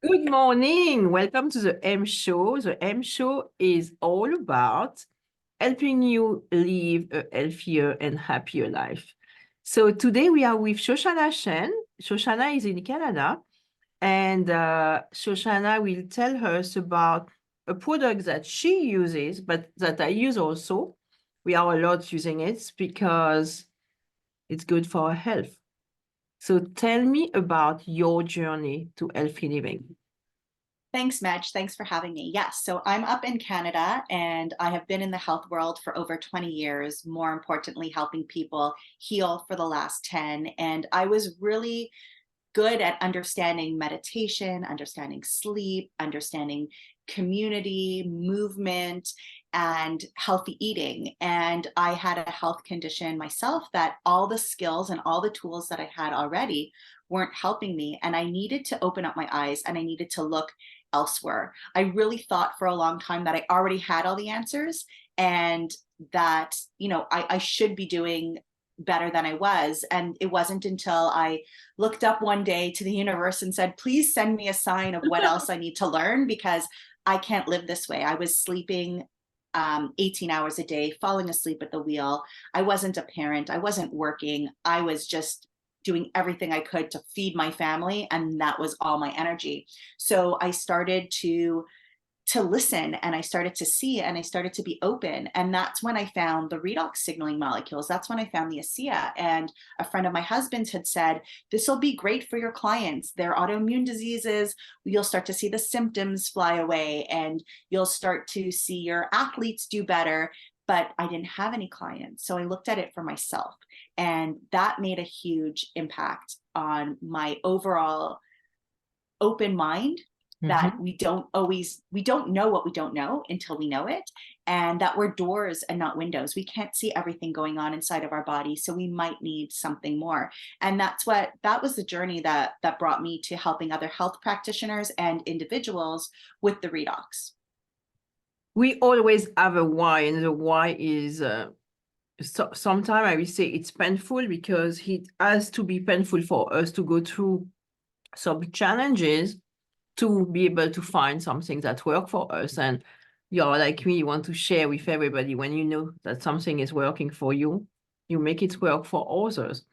Good morning. Welcome to the M Show. The M Show is all about helping you live a healthier and happier life. So today we are with Shoshana Chaim. Shoshana is in Canada, and Shoshana will tell us about a product that she uses, but that I use also. We are a lot using it because it's good for our health. So tell me about your journey to healthy living. Thanks, Medge. Thanks for having me. Yes, so I'm up in Canada and I have been in the health world for over 20 years, more importantly, helping people heal for the last 10. And I was really good at understanding meditation, understanding sleep, understanding community, movement, and healthy eating. And I had a health condition myself that all the skills and all the tools that I had already weren't helping me. And I needed to open up my eyes and I needed to look elsewhere. I really thought for a long time that I already had all the answers and that, I should be doing better than I was. And it wasn't until I looked up one day to the universe and said, please send me a sign of what else I need to learn because I can't live this way. I was sleeping 18 hours a day, falling asleep at the wheel. I wasn't a parent. I wasn't working. I was just doing everything I could to feed my family. And that was all my energy. So I started to listen and I started to see and I started to be open. And that's when I found the redox signaling molecules. That's when I found the Asea. And a friend of my husband's had said, this will be great for your clients. Their autoimmune diseases, you'll start to see the symptoms fly away and you'll start to see your athletes do better. But I didn't have any clients. So I looked at it for myself. And that made a huge impact on my overall open mind that we don't know what we don't know until we know it, and that we're doors and not windows. We can't see everything going on inside of our body, so we might need something more. And that was the journey that brought me to helping other health practitioners and individuals with the redox. We always have a why, and the why is sometimes I will say it's painful because it has to be painful for us to go through some challenges to be able to find something that works for us. And you're like me, you want to share with everybody. When you know that something is working for you, you make it work for others.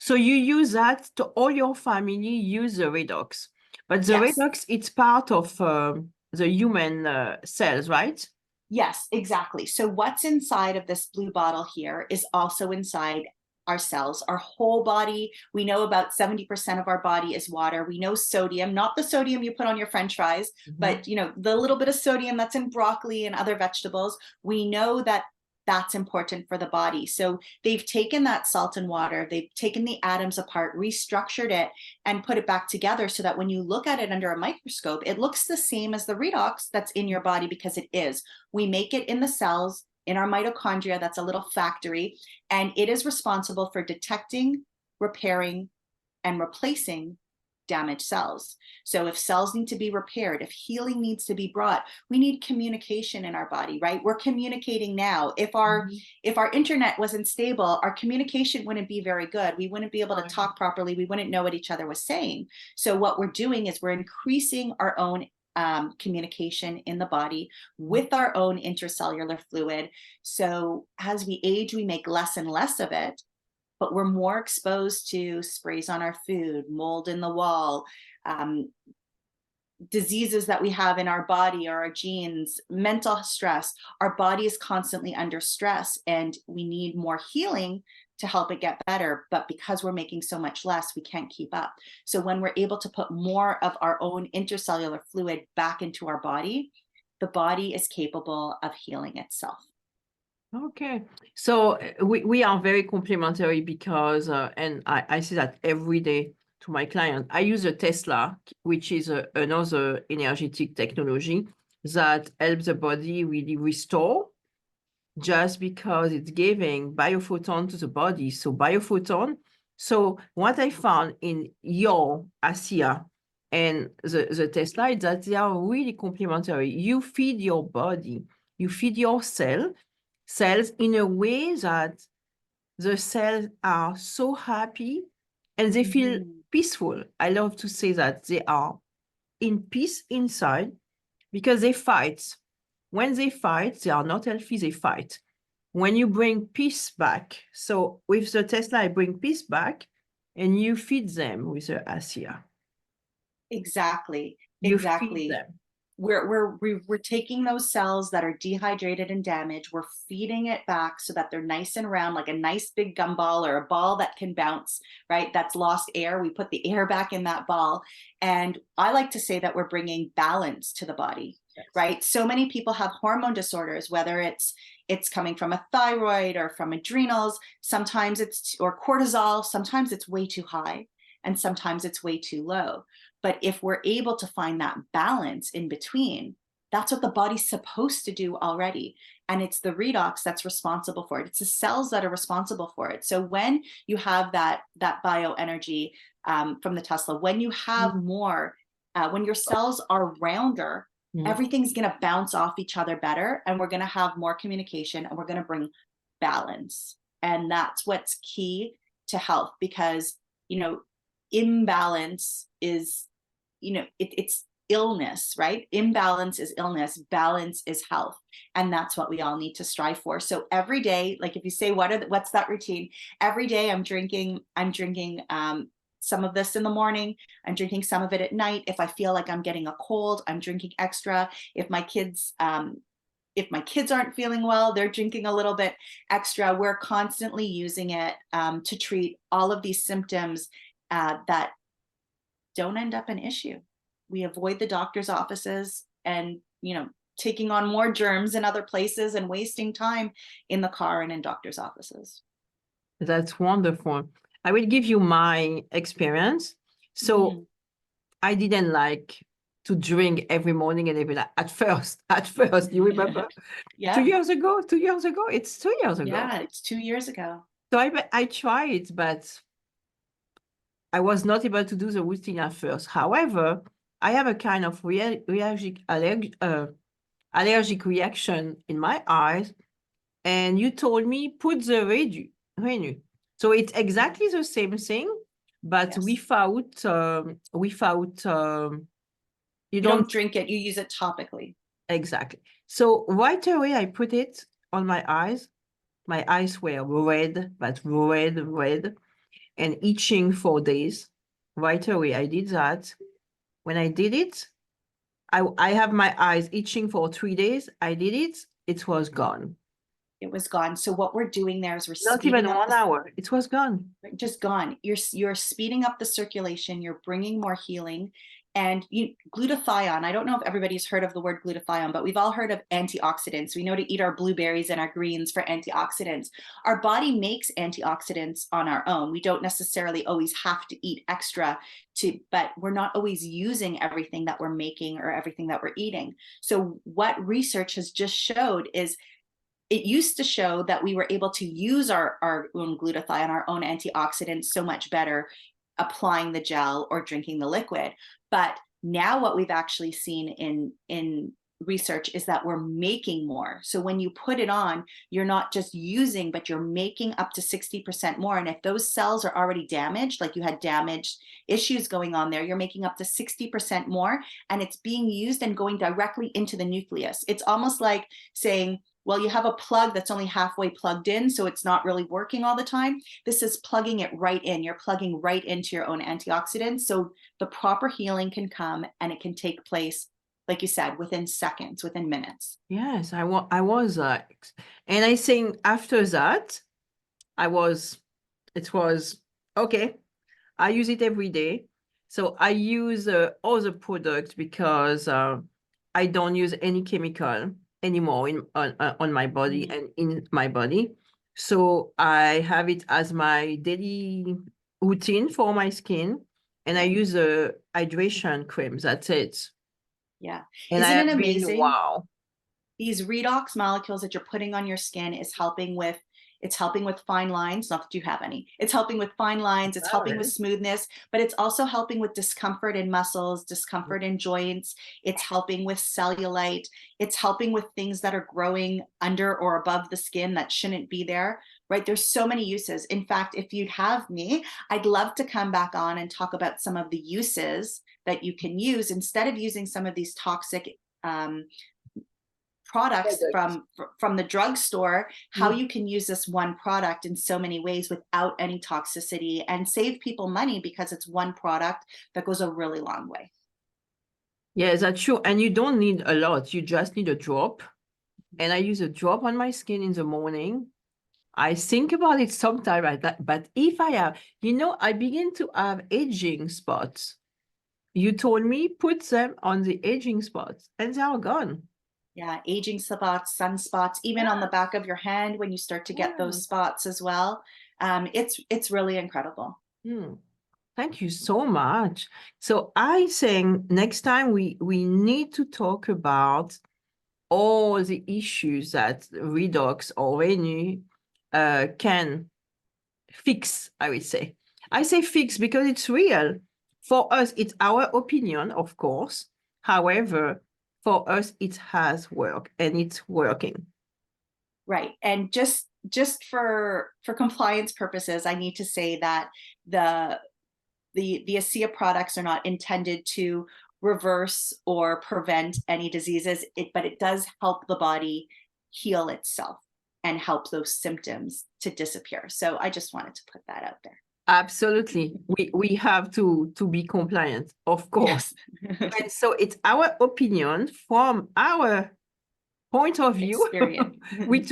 So you use that to all your family use the redox. But the Yes. redox, it's part of the human cells, right? Yes, exactly. So what's inside of this blue bottle here is also inside our cells, our whole body. We know about 70% of our body is water. We know sodium, not the sodium you put on your French fries, but the little bit of sodium that's in broccoli and other vegetables. We know that that's important for the body. So they've taken that salt and water, they've taken the atoms apart, restructured it, and put it back together so that when you look at it under a microscope, it looks the same as the redox that's in your body because it is. We make it in the cells, in our mitochondria, that's a little factory, and it is responsible for detecting, repairing, and replacing damaged cells. So if cells need to be repaired, if healing needs to be brought, we need communication in our body, right? We're communicating now. If our internet wasn't stable, our communication wouldn't be very good. We wouldn't be able to talk properly. We wouldn't know what each other was saying. So what we're doing is we're increasing our own communication in the body with our own intercellular fluid. So as we age, we make less and less of it, but we're more exposed to sprays on our food, mold in the wall, diseases that we have in our body or our genes, mental stress. Our body is constantly under stress and we need more healing to help it get better. But because we're making so much less, we can't keep up. So when we're able to put more of our own intercellular fluid back into our body, the body is capable of healing itself. Okay. So we are very complementary because, and I see that every day to my client. I use a Tesla, which is another energetic technology that helps the body really restore just because it's giving biophoton to the body. So biophoton. So what I found in your Asea and the Tesla is that they are really complementary. You feed your body, you feed your cells in a way that the cells are so happy and they feel peaceful. I love to say that they are in peace inside because they fight. When they fight, they are not healthy, they fight. When you bring peace back, so with the Tesla, I bring peace back and you feed them with the Asea. Exactly. You feed Exactly. them. We're taking those cells that are dehydrated and damaged, we're feeding it back so that they're nice and round, like a nice big gumball or a ball that can bounce, right? That's lost air. We put the air back in that ball. And I like to say that we're bringing balance to the body, Yes. right? So many people have hormone disorders, whether it's coming from a thyroid or from adrenals, sometimes it's, or cortisol, sometimes it's way too high and sometimes it's way too low. But if we're able to find that balance in between, that's what the body's supposed to do already. And it's the redox that's responsible for it. It's the cells that are responsible for it. So when you have that bioenergy from the Tesla, when you have more, when your cells are rounder, everything's going to bounce off each other better. And we're going to have more communication and we're going to bring balance. And that's what's key to health, because, you know, imbalance is, you know, it's illness, right? Imbalance is illness, balance is health. And that's what we all need to strive for. So every day, like if you say, what's that routine? Every day I'm drinking some of this in the morning. I'm drinking some of it at night. If I feel like I'm getting a cold, I'm drinking extra. If my kids aren't feeling well, they're drinking a little bit extra. We're constantly using it to treat all of these symptoms that don't end up an issue. We avoid the doctor's offices and, you know, taking on more germs in other places and wasting time in the car and in doctor's offices. That's wonderful. I will give you my experience. So I didn't like to drink every morning and every night at first, you remember? Yeah. 2 years ago, it's 2 years ago. Yeah, it's 2 years ago. So I tried, but I was not able to do the routine at first. However, I have a kind of allergic reaction in my eyes. And you told me put the renew. So it's exactly the same thing, but Yes. without you don't drink it, you use it topically. Exactly. So right away I put it on my eyes. My eyes were red, but red, and itching for days. Right away I did that. When I did it, I have my eyes itching for 3 days. I did it, it was gone. It was gone. So what we're doing there is we're not even 1 hour. It was gone. Just gone. You're speeding up the circulation. You're bringing more healing. And glutathione, I don't know if everybody's heard of the word glutathione, but we've all heard of antioxidants. We know to eat our blueberries and our greens for antioxidants. Our body makes antioxidants on our own. We don't necessarily always have to eat extra but we're not always using everything that we're making or everything that we're eating. So what research has just showed is it used to show that we were able to use our own glutathione, our own antioxidants so much better applying the gel or drinking the liquid. But now what we've actually seen in research is that we're making more. So when you put it on, you're not just using, but you're making up to 60% more. And if those cells are already damaged, like you had damaged issues going on there, you're making up to 60% more, and it's being used and going directly into the nucleus. It's almost like saying, well, you have a plug that's only halfway plugged in, so it's not really working all the time. This is plugging it right in. You're plugging right into your own antioxidants, so the proper healing can come and it can take place, like you said, within seconds, within minutes. Yes, I was and I think after that, it was okay. I use it every day. So I use other products because I don't use any chemical anymore on my body and in my body. So I have it as my daily routine for my skin, and I use a hydration cream. That's it. Yeah. And Isn't it amazing? Wow. These redox molecules that you're putting on your skin is helping with fine lines. Not that you have any. It's helping with fine lines. It's helping with smoothness, but it's also helping with discomfort in muscles, discomfort in joints. It's helping with cellulite. It's helping with things that are growing under or above the skin that shouldn't be there, right? There's so many uses. In fact, if you'd have me, I'd love to come back on and talk about some of the uses that you can use instead of using some of these toxic products from the drugstore, how you can use this one product in so many ways without any toxicity and save people money because it's one product that goes a really long way. Yeah, that's true. And you don't need a lot. You just need a drop. And I use a drop on my skin in the morning. I think about it sometimes like that. But if I have, I begin to have aging spots. You told me put them on the aging spots and they are gone. Yeah, aging spots, sunspots, even on the back of your hand when you start to get those spots as well. It's really incredible. Thank you so much. So I think next time we need to talk about all the issues that Redox or Renew can fix, I would say. I say fix because it's real. For us, it's our opinion, of course. However, for us, it has worked and it's working. Right. And just for compliance purposes, I need to say that the Asea products are not intended to reverse or prevent any diseases, but it does help the body heal itself and help those symptoms to disappear. So I just wanted to put that out there. Absolutely. We have to be compliant, of course. Yes. And so it's our opinion from our point of view. we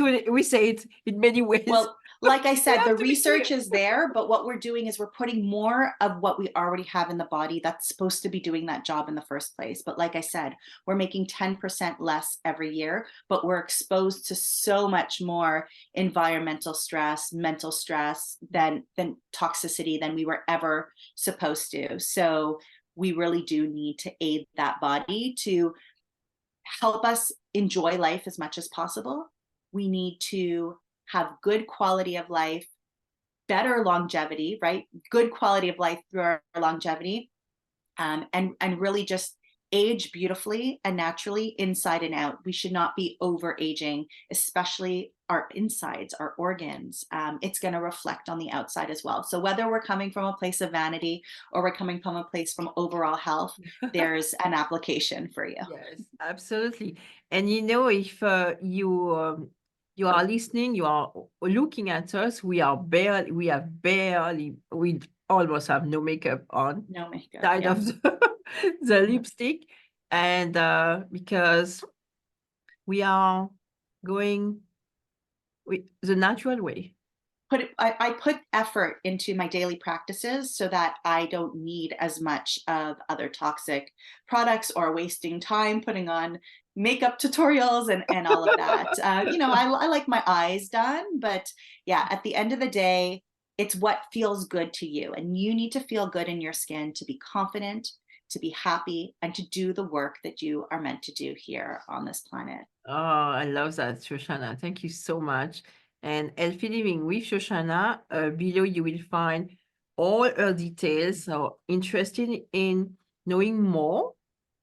say it in many ways. Well, like I said, the research is there, but what we're doing is we're putting more of what we already have in the body that's supposed to be doing that job in the first place. But like I said, we're making 10% less every year, but we're exposed to so much more environmental stress, mental stress than toxicity than we were ever supposed to. So we really do need to aid that body to help us enjoy life as much as possible. We need to have good quality of life, better longevity, right? Good quality of life through our longevity, and really just age beautifully and naturally inside and out. We should not be over aging, especially our insides, our organs. It's going to reflect on the outside as well. So whether we're coming from a place of vanity or we're coming from a place from overall health, there's an application for you. Yes, absolutely. And if you are listening, you are looking at us, we almost have no makeup on. No makeup. Side of the lipstick. And because we are going the natural way. I put effort into my daily practices so that I don't need as much of other toxic products or wasting time putting on makeup tutorials and all of that. I like my eyes done, but yeah, at the end of the day, it's what feels good to you. And you need to feel good in your skin to be confident, to be happy, and to do the work that you are meant to do here on this planet. Oh, I love that, Shoshana. Thank you so much. And Healthy Living with Shoshana, below you will find all her details. So interested in knowing more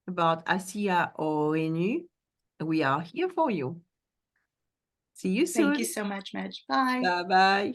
about Asea or Renew, we are here for you. See you soon. Thank you so much, Medge. Bye. Bye-bye.